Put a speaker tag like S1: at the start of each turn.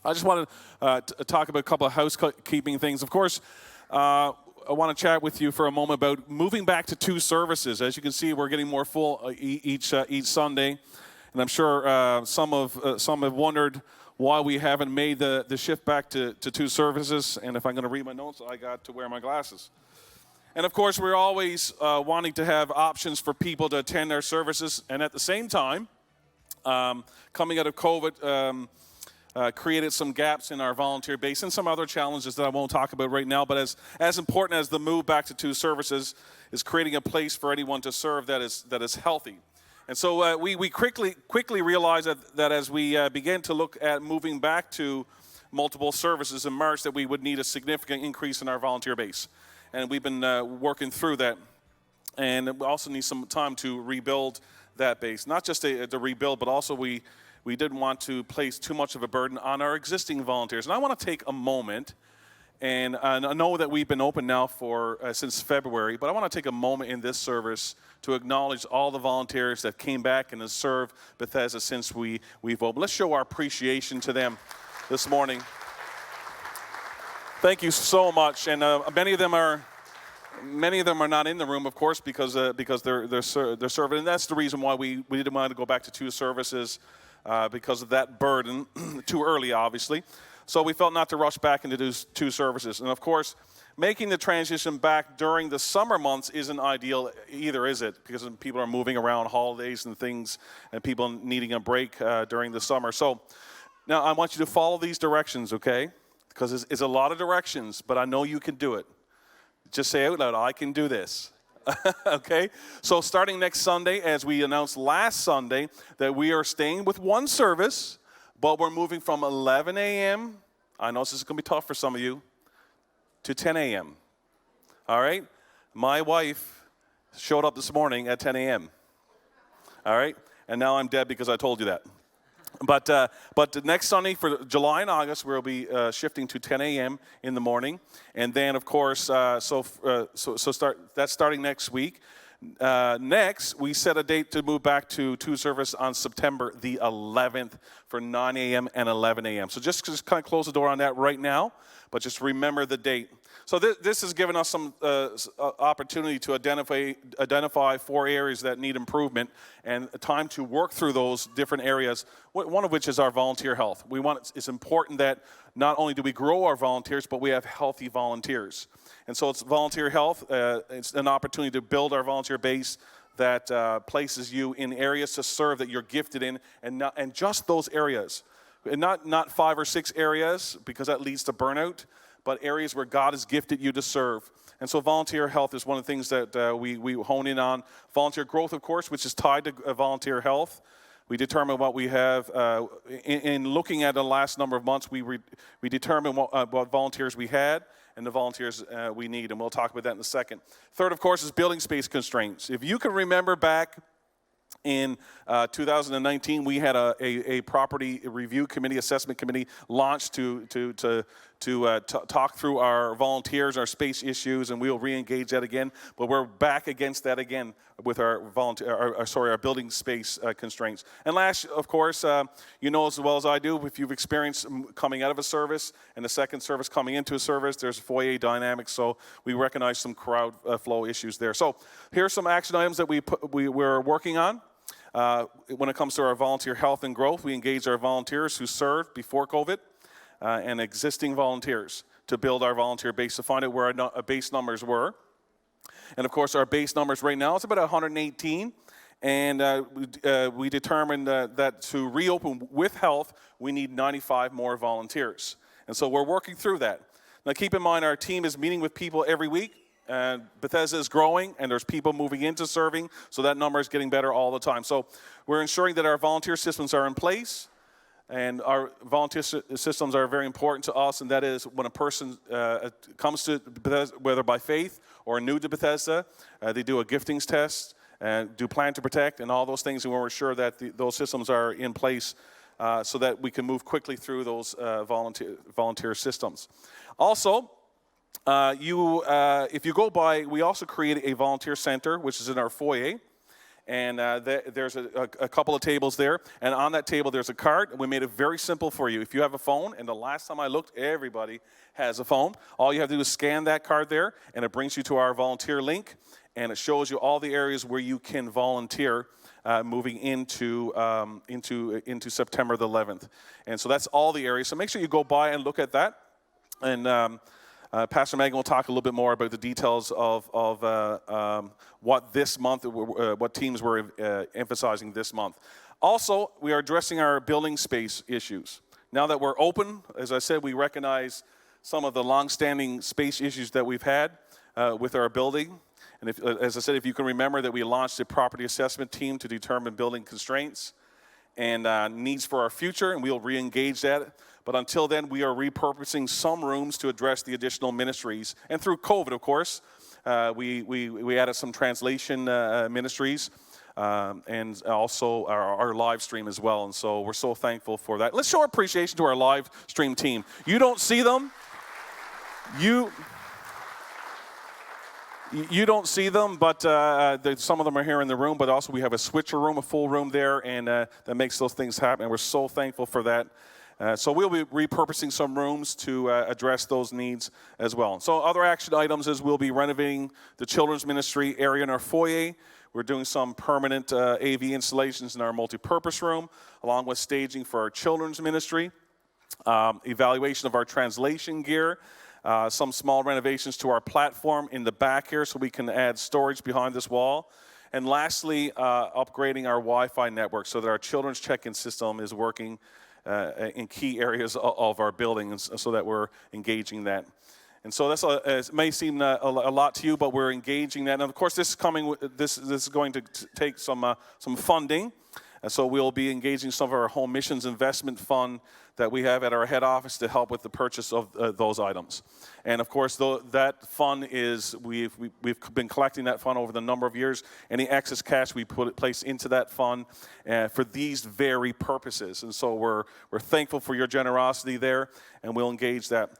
S1: I just wanted to talk about a couple of housekeeping things. Of course, I want to chat with you for a moment about moving back to 2 services. As you can see, we're getting more full each Sunday, and I'm sure some have wondered why we haven't made the shift back to 2 services. And if I'm going to read my notes, I got to wear my glasses. And of course, we're always wanting to have options for people to attend our services, and at the same time, coming out of COVID. Created some gaps in our volunteer base and some other challenges that I won't talk about right now. But as important as the move back to 2 services is creating a place for anyone to serve that is healthy. And so we quickly realized that as we began to look at moving back to multiple services in March, that we would need a significant increase in our volunteer base. And we've been working through that. And we also need some time to rebuild that base. Not just to rebuild, but also we didn't want to place too much of a burden on our existing volunteers. And I want to take a moment, and I know that we've been open now for since February, but I want to take a moment in this service to acknowledge all the volunteers that came back and have served Bethesda since we've opened. Let's show our appreciation to them this morning. Thank you so much. And many of them are not in the room, of course, because they're serving, and that's the reason why we didn't want to go back to 2 services. Because of that burden, too early, obviously. So we felt not to rush back into 2 services. And of course, making the transition back during the summer months isn't ideal either, is it? Because people are moving around, holidays and things, and people needing a break during the summer. So now I want you to follow these directions, okay? Because it's a lot of directions, but I know you can do it. Just say out loud, I can do this. Okay, so starting next Sunday, as we announced last Sunday, that we are staying with 1 service, but we're moving from 11 a.m., I know this is going to be tough for some of you, to 10 a.m. All right? My wife showed up this morning at 10 a.m. All right? And now I'm dead because I told you that. But the next Sunday for July and August, we'll be shifting to 10 a.m. in the morning, and then of course, that's starting next week. Next, we set a date to move back to 2 service on September the 11th for 9 a.m. and 11 a.m. So just kind of close the door on that right now, but just remember the date. So this has given us some opportunity to identify 4 areas that need improvement and time to work through those different areas, one of which is our volunteer health. It's important that not only do we grow our volunteers, but we have healthy volunteers. And so it's volunteer health. It's an opportunity to build our volunteer base that places you in areas to serve that you're gifted in, and just those areas. And not 5 or 6 areas, because that leads to burnout, but areas where God has gifted you to serve. And so volunteer health is one of the things that we hone in on. Volunteer growth, of course, which is tied to volunteer health. We determine what we have. In looking at the last number of months, we determined what volunteers we had and the volunteers we need, and we'll talk about that in a second. Third, of course, is building space constraints. If you can remember back in 2019, we had a property review committee, assessment committee launched to talk through our volunteers, our space issues, and we'll re-engage that again. But we're back against that again with our building space constraints. And last, of course, you know as well as I do, if you've experienced coming out of a service and the second service coming into a service, there's foyer dynamics. So we recognize some crowd flow issues there. So here's some action items that we're working on. When it comes to our volunteer health and growth, we engage our volunteers who served before COVID and existing volunteers to build our volunteer base, to find out where our base numbers were. And of course, our base numbers right now, it's about 118. And we determined that to reopen with health, we need 95 more volunteers. And so we're working through that. Now keep in mind, our team is meeting with people every week. And Bethesda is growing, and there's people moving into serving, so that number is getting better all the time. So we're ensuring that our volunteer systems are in place, and our volunteer systems are very important to us, and that is when a person comes to Bethesda, whether by faith or new to Bethesda, they do a giftings test, and do plan to protect, and all those things, and we're sure that those systems are in place so that we can move quickly through those volunteer systems. Also, if you go by, we also created a volunteer center, which is in our foyer, And there's a couple of tables there. And on that table, there's a card. And we made it very simple for you. If you have a phone, and the last time I looked, everybody has a phone. All you have to do is scan that card there, and it brings you to our volunteer link. And it shows you all the areas where you can volunteer moving into September the 11th. And so that's all the areas. So make sure you go by and look at that. And Pastor Megan will talk a little bit more about the details of what this month, what teams we're emphasizing this month. Also, we are addressing our building space issues. Now that we're open, as I said, we recognize some of the long-standing space issues that we've had with our building. And as I said, if you can remember that we launched a property assessment team to determine building constraints and needs for our future, and we'll re-engage that. But until then, we are repurposing some rooms to address the additional ministries. And through COVID, of course, we added some translation ministries and also our live stream as well. And so we're so thankful for that. Let's show appreciation to our live stream team. You don't see them. You don't see them, but some of them are here in the room, but also we have a switcher room, a full room there, and that makes those things happen. And we're so thankful for that. So we'll be repurposing some rooms to address those needs as well. So other action items is we'll be renovating the children's ministry area in our foyer. We're doing some permanent AV installations in our multipurpose room, along with staging for our children's ministry, evaluation of our translation gear, some small renovations to our platform in the back here so we can add storage behind this wall. And lastly, upgrading our Wi-Fi network so that our children's check-in system is working in key areas of our building, and so that we're engaging that. And so that's it may seem a lot to you, but we're engaging that. And of course, this is going to take some funding. And so we'll be engaging some of our home missions investment fund that we have at our head office to help with the purchase of those items. And of course, that fund is, we've been collecting that fund over the number of years. Any excess cash we place into that fund for these very purposes. And so we're thankful for your generosity there, and we'll engage that.